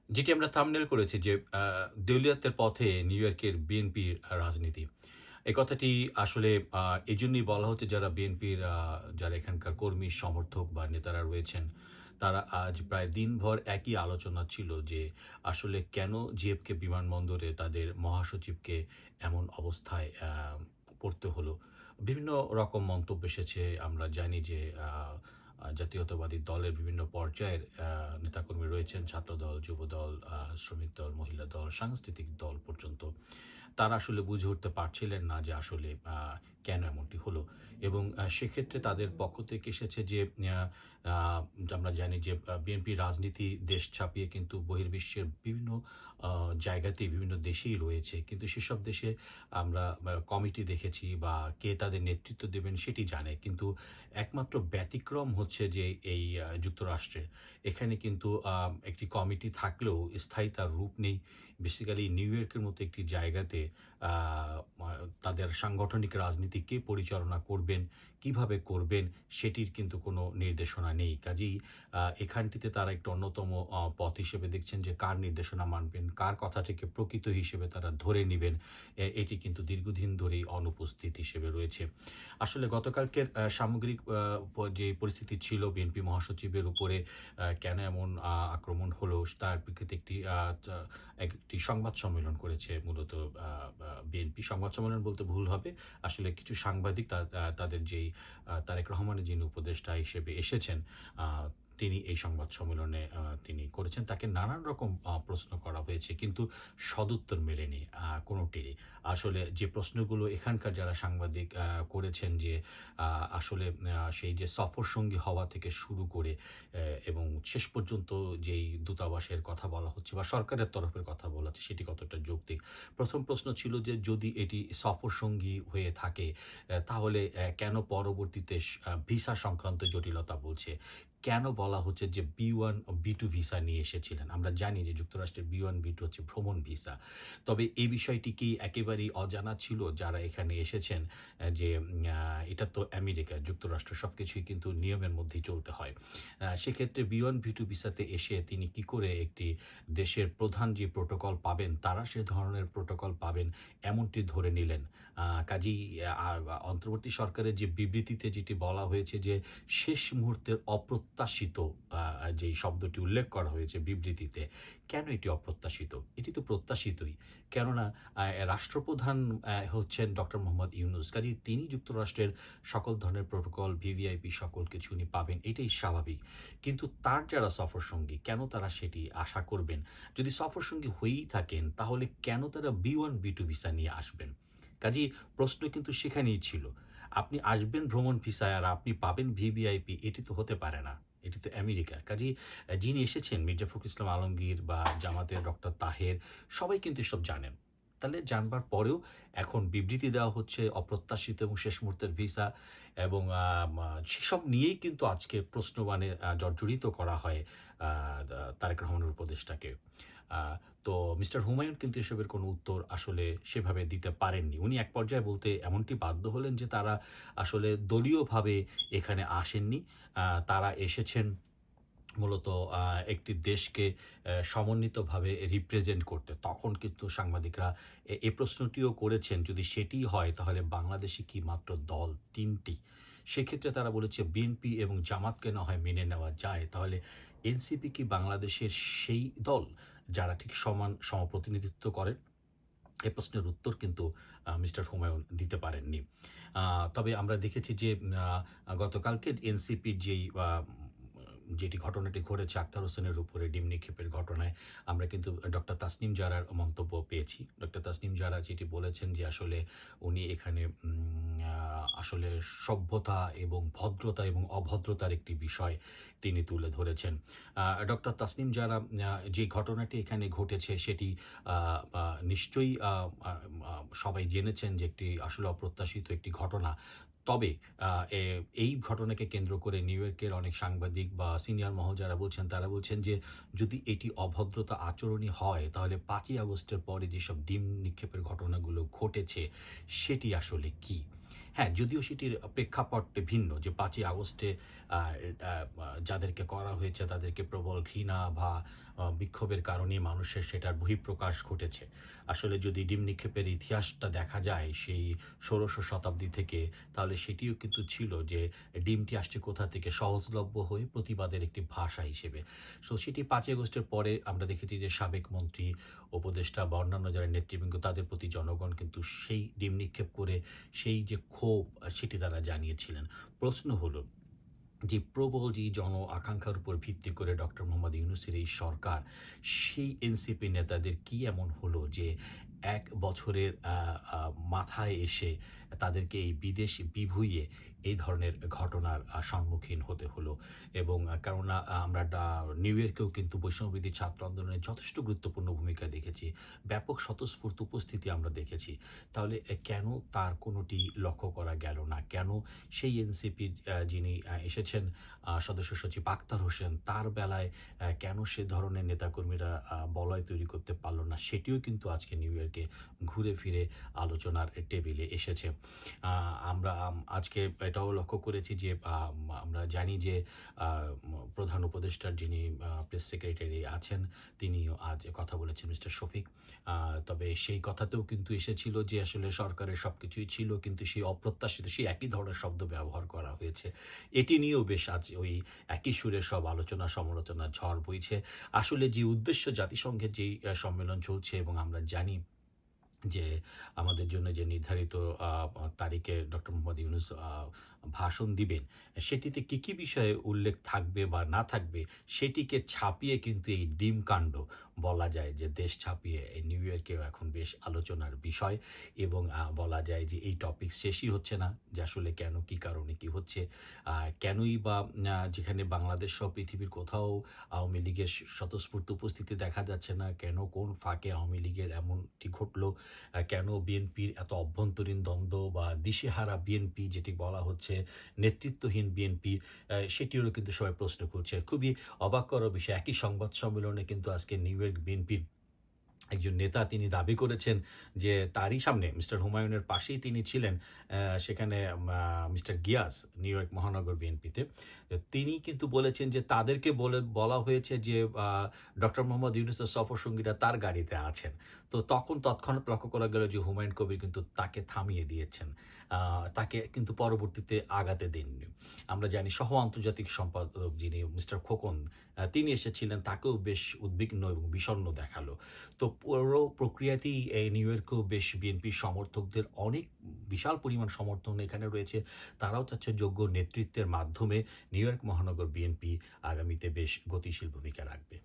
যেটি আমরা থাম্বনেল করেছি যে দেউলিয়াতের পথে নিউ ইয়র্কের বিএনপির রাজনীতি। এই কথাটি আসলে এজন্যই বলা হচ্ছে যারা বিএনপির যারা এখানকার কর্মী, সমর্থক বা নেতারা রয়েছেন, তারা আজ প্রায় দিনভর একই আলোচনা ছিল যে আসলে কেন জিএফকে বিমানবন্দরে তাদের মহাসচিবকে এমন অবস্থায় পড়তে হলো। বিভিন্ন রকম মন্তব্য এসেছে। আমরা জানি যে আ আ জাতীয়তাবাদী দলের বিভিন্ন পর্যায়ের নেতাকর্মী রয়েছেন, ছাত্রদল, যুবদল, শ্রমিক দল, মহিলা দল, সাংস্কৃতিক দল পর্যন্ত। তারা আসলে বুঝে উঠতে পারছিলেন না যে আসলে কেন এমনটি হলো? এবং সেক্ষেত্রে তাদের পক্ষ থেকে এসেছে যে আ আ আমরা জানি যে বিএনপির রাজনীতি দেশ ছাপিয়ে কিন্তু বহির্বিশ্বের বিভিন্ন আ জায়গাতেই বিভিন্ন দেশেই রয়েছে। কিন্তু সেসব দেশে আমরা কমিটি দেখেছি বা কে তাদের নেতৃত্ব দেবেন সেটি জানে। কিন্তু একমাত্র ব্যতিক্রম হচ্ছে যে এই যুক্তরাষ্ট্রের। এখানে কিন্তু একটি কমিটি থাকলেও স্থায়ী তার রূপ নেই। বেসিক্যালি নিউ ইয়র্কের মতো একটি জায়গাতে আ মা তাদের সাংগঠনিক রাজনীতি কে পরিচালনা করবেন, কিভাবে করবেন সেটির কিন্তু কোনো নির্দেশনা নেই। কাজেই এখানটিতে তারা একটু অন্যতম পথ হিসেবে দেখছেন যে কার নির্দেশনা মানবেন, কার কথাটিকে প্রকৃত হিসেবে তারা ধরে নিবেন। এটি কিন্তু দীর্ঘদিন ধরেই অনুপস্থিত হিসেবে রয়েছে। আসলে গতকালকের সামগ্রিক যে পরিস্থিতি ছিল বিএনপি মহাসচিবের উপরে কেন এমন আক্রমণ হলো তার প্রেক্ষিতে একটি সংবাদ সম্মেলন করেছে মূলত আ আ বিএনপি। সংবাদ সম্মেলন বলতে ভুল হবে। আসলে কিছু সাংবাদিক তাদের যেই তারেক রহমানের যিনি উপদেষ্টা হিসেবে এসেছেন, আ তিনি এই সংবাদ সম্মেলনে তিনি করেছেন। তাকে নানান রকম প্রশ্ন করা হয়েছে। কিন্তু সদুত্তর মেলেনি কোনটিরই। আসলে যে প্রশ্নগুলো এখানকার যারা সাংবাদিক করেছেন যে আ আসলে সেই যে সফরসঙ্গী হওয়া থেকে শুরু করে এবং শেষ পর্যন্ত যেই দূতাবাসের কথা বলা হচ্ছে বা সরকারের তরফের কথা বলা হচ্ছে সেটি কতটা যৌক্তিক। ১ম প্রশ্ন ছিল যে যদি এটি সফরসঙ্গী হয়ে থাকে তাহলে কেন পরবর্তীতে ভিসা সংক্রান্ত জটিলতা বলছে? কেন বলা হচ্ছে যে B1 ও B2 ভিসা নিয়ে এসেছিলেন? আমরা জানি যে যুক্তরাষ্ট্রের B1, B2 হচ্ছে ভ্রমণ ভিসা। তবে এই বিষয়টি কি একেবারেই অজানা ছিল যারা এখানে এসেছেন যে এটা তো আমেরিকা, যুক্তরাষ্ট্র সবকিছুই কিন্তু নিয়মের মধ্যেই চলতে হয়। সেক্ষেত্রে B1, B2 ভিসাতে এসে তিনি কি করে একটি দেশের প্রধান যে প্রোটোকল পাবেন, তারা সে ধরনের প্রোটোকল পাবেন এমনটি ধরে নিলেন। কাজেই আ আ অন্তর্বর্তী সরকারের যে বিবৃতিতে যেটি বলা হয়েছে যে শেষ মুহূর্তের অপ্রত্যাশিত যেই শব্দটি উল্লেখ করা হয়েছে বিবৃতিতে, কেন এটি অপ্রত্যাশিত? এটি তো প্রত্যাশিতই। কেননা রাষ্ট্রপ্রধান হচ্ছেন ডক্টর মোহাম্মদ ইউনূস। কাজেই তিনি যুক্তরাষ্ট্রের সকল ধরনের প্রোটোকল, ভিভিআইপি সকল কিছু উনি পাবেন, এটাই স্বাভাবিক। কিন্তু তার যারা সফরসঙ্গী, কেন তারা সেটি আশা করবেন? যদি সফরসঙ্গী হয়েই থাকেন, তাহলে কেন তারা B1, B2 ভিসা নিয়ে আসবেন? কাজেই প্রশ্ন কিন্তু সেখানেই ছিল। আপনি আসবেন ভ্রমণ ভিসায় আর আপনি পাবেন ভিভিআইপি, এটি তো হতে পারে না। এটি তো আমেরিকা। কাজেই যিনি এসেছেন মির্জা ফখরুল ইসলাম আলমগীর বা জামাতের ডক্টর তাহের সবাই কিন্তু এসব জানেন। তাহলে জানবার পরেও এখন বিবৃতি দেওয়া হচ্ছে অপ্রত্যাশিত এবং শেষ মুহূর্তের ভিসা এবং সেসব নিয়েই কিন্তু আজকে প্রশ্নবাণে জর্জরিত করা হয় আ দা তারেক রহমানের উপদেষ্টাকে। আ তো মিস্টার হুমায়ুন কিন্তু এসবের কোনো উত্তর আসলে সেভাবে দিতে পারেননি। উনি এক পর্যায়ে বলতে এমনটি বাধ্য হলেন যে তারা আসলে দলীয়ভাবে এখানে আসেননি। তারা এসেছেন মূলত একটি দেশকে সমন্বিতভাবে রিপ্রেজেন্ট করতে। তখন কিন্তু সাংবাদিকরা এ প্রশ্নটিও করেছেন, যদি সেটিই হয় তাহলে বাংলাদেশে কি মাত্র দল ৩ টি? সেক্ষেত্রে তারা বলেছে বিএনপি এবং জামাতকে না হয় মেনে নেওয়া যায়। তাহলে এনসিপি কি বাংলাদেশের সেই দল যারা ঠিক সমান সমপ্রতিনিধিত্ব করেন? এ প্রশ্নের উত্তর কিন্তু মিস্টার হুমায়ুন দিতে পারেননি। আ তবে আমরা দেখেছি যে গতকালকে এনসিপির যেটি ঘটনাটি ঘটেছে আক্তার হোসেনের উপরে ডিম নিক্ষেপের ঘটনায় আমরা কিন্তু ডক্টর তাসনিম জারার মন্তব্য পেয়েছি। ডক্টর তাসনিম জারা যেটি বলেছেন যে আসলে উনি এখানে আসলে সভ্যতা এবং ভদ্রতা এবং অভদ্রতার একটি বিষয় তিনি তুলে ধরেছেন। ডক্টর তাসনিম জারা যে ঘটনাটি এখানে ঘটেছে সেটি আ আ নিশ্চয়ই আ আ সবাই জেনেছেন যে একটি আসলে অপ্রত্যাশিত একটি ঘটনা। তবে আ এ এই ঘটনাকে কেন্দ্র করে নিউ ইয়র্কের অনেক সাংবাদিক বা সিনিয়র মহল যারা বলছেন, তারা বলছেন যে যদি এটি অভদ্রতা আচরণই হয় তাহলে ৫ই আগস্টের পরে যেসব ডিম নিক্ষেপের ঘটনাগুলো ঘটেছে সেটি আসলে কী? হ্যাঁ, যদিও সেটির প্রেক্ষাপট ভিন্ন যে ৫ই আগস্টে আ আ যাদেরকে করা হয়েছে তাদেরকে প্রবল ঘৃণা বা বিক্ষোভের কারণে মানুষের সেটার বহিঃপ্রকাশ ঘটেছে। আসলে যদি ডিম নিক্ষেপের ইতিহাসটা দেখা যায় সেই ১৬শ শতাব্দী থেকে, তাহলে সেটিও কিন্তু ছিল যে ডিমটি আসছে কোথা থেকে? সহজলভ্য হয়ে প্রতিবাদের একটি ভাষা হিসেবে। সো সেটি ৫ই আগস্টের পরে আমরা দেখেছি যে সাবেক মন্ত্রী, উপদেষ্টা বা অন্যান্য যারা নেতৃবৃন্দ তাদের প্রতি জনগণ কিন্তু সেই ডিম নিক্ষেপ করে সেই যে ক্ষোভ সেটি তারা জানিয়েছিলেন। প্রশ্ন হলো যে প্রবল যে জন আকাঙ্ক্ষার উপর ভিত্তি করে ডক্টর মোহাম্মদ ইউনূসের এই সরকার, সেই এনসিপি নেতাদের কি এমন হলো যে ১ বছরের মাথায় এসে তাদেরকে এই বিদেশ বিভুঁইয়ে এই ধরনের ঘটনার সম্মুখীন হতে হলো? এবং কেননা আমরা নিউ ইয়র্কেও কিন্তু বৈষম্যবিরোধী ছাত্র আন্দোলনে যথেষ্ট গুরুত্বপূর্ণ ভূমিকা দেখেছি। ব্যাপক স্বতঃস্ফূর্ত উপস্থিতি আমরা দেখেছি। তাহলে কেন তার কোনোটি লক্ষ্য করা গেল না? কেন সেই এনসিপির যিনি এসেছেন সদস্য সচিব আক্তার হোসেন, তার বেলায় কেন সে ধরনের নেতাকর্মীরা বলয় তৈরি করতে পারল না? সেটিও কিন্তু আজকে নিউ ইয়র্কে ঘুরে ফিরে আলোচনার টেবিলে এসেছে। আমরা আজকে এটাও লক্ষ্য করেছি যে আমরা জানি যে আ প্রধান উপদেষ্টার যিনি প্রেস সেক্রেটারি আছেন, তিনিও আজ কথা বলেছেন মিস্টার শফিক। তবে সেই কথাতেও কিন্তু এসেছিল যে আসলে সরকারের সবকিছুই ছিল, কিন্তু সেই অপ্রত্যাশিত সেই একই ধরনের শব্দ ব্যবহার করা হয়েছে। এটি নিয়েও বেশ আজ ওই একই সুরে সব আলোচনা সমালোচনার ঝড় বইছে। আসলে যে উদ্দেশ্য জাতিসংঘের যেই সম্মেলন চলছে এবং আমরা জানি যে আমাদের জন্য যে নির্ধারিত আ তারিখে ডক্টর মোহাম্মদ ইউনূস ভাষণ দিবেন, সেটিতে কি বিষয়ে উল্লেখ থাকবে বা না থাকবে, সেটিকে ছাপিয়ে কিন্তু এই ডিম কাণ্ড বলা যায় যে দেশ ছাপিয়ে এই নিউ ইয়র্কেও এখন বেশ আলোচনার বিষয়। এবং বলা যায় যে এই টপিক শেষই হচ্ছে না যে আসলে কেন, কি কারণে কি হচ্ছে? কেনই বা যেখানে বাংলাদেশ সহ পৃথিবীর কোথাও আওয়ামী লীগের স্বতঃস্ফূর্ত উপস্থিতি দেখা যাচ্ছে না, কেন কোন ফাঁকে আওয়ামী লীগের এমনটি ঘটলো? কেন বিএনপির এত অভ্যন্তরীণ দ্বন্দ্ব বা দিশেহারা বিএনপি যেটি বলা হচ্ছে, নেতৃত্বহীন বিএনপি, সেটিরও কিন্তু সবাই প্রশ্ন করছে। খুবই অবাক করার বিষয়, একই সংবাদ সম্মেলনে কিন্তু আজকে নিউ ইয়র্ক বিএনপির একজন নেতা তিনি দাবি করেছেন যে তারই সামনে মিস্টার হুমায়ুনের পাশেই তিনি ছিলেন। সেখানে মিস্টার গিয়াস নিউ ইয়র্ক মহানগর বিএনপিতে। তিনি কিন্তু বলেছেন যে তাদেরকে বলা হয়েছে যে ডক্টর মোহাম্মদ ইউনূসের সফরসঙ্গীরা তার গাড়িতে আছেন। তো তখন তৎক্ষণাৎ লক্ষ্য করা গেল যে হুমায়ুন কবির কিন্তু তাকে থামিয়ে দিয়েছেন। তাকে কিন্তু পরবর্তীতে আগাতে দেননি। আমরা জানি সহ আন্তর্জাতিক সম্পাদক যিনি মিস্টার খোকন, তিনি এসেছিলেন, তাকেও বেশ উদ্বিগ্ন এবং বিষণ্ণ দেখালো। তো পুরো প্রক্রিয়াতেই এই নিউ ইয়র্কেও বেশ বিএনপির সমর্থকদের অনেক বিশাল পরিমাণ সমর্থন এখানে রয়েছে। তারাও চাচ্ছে যোগ্য নেতৃত্বের মাধ্যমে নিউ ইয়র্ক মহানগর বিএনপি আগামীতে বেশ গতিশীল ভূমিকা রাখবে।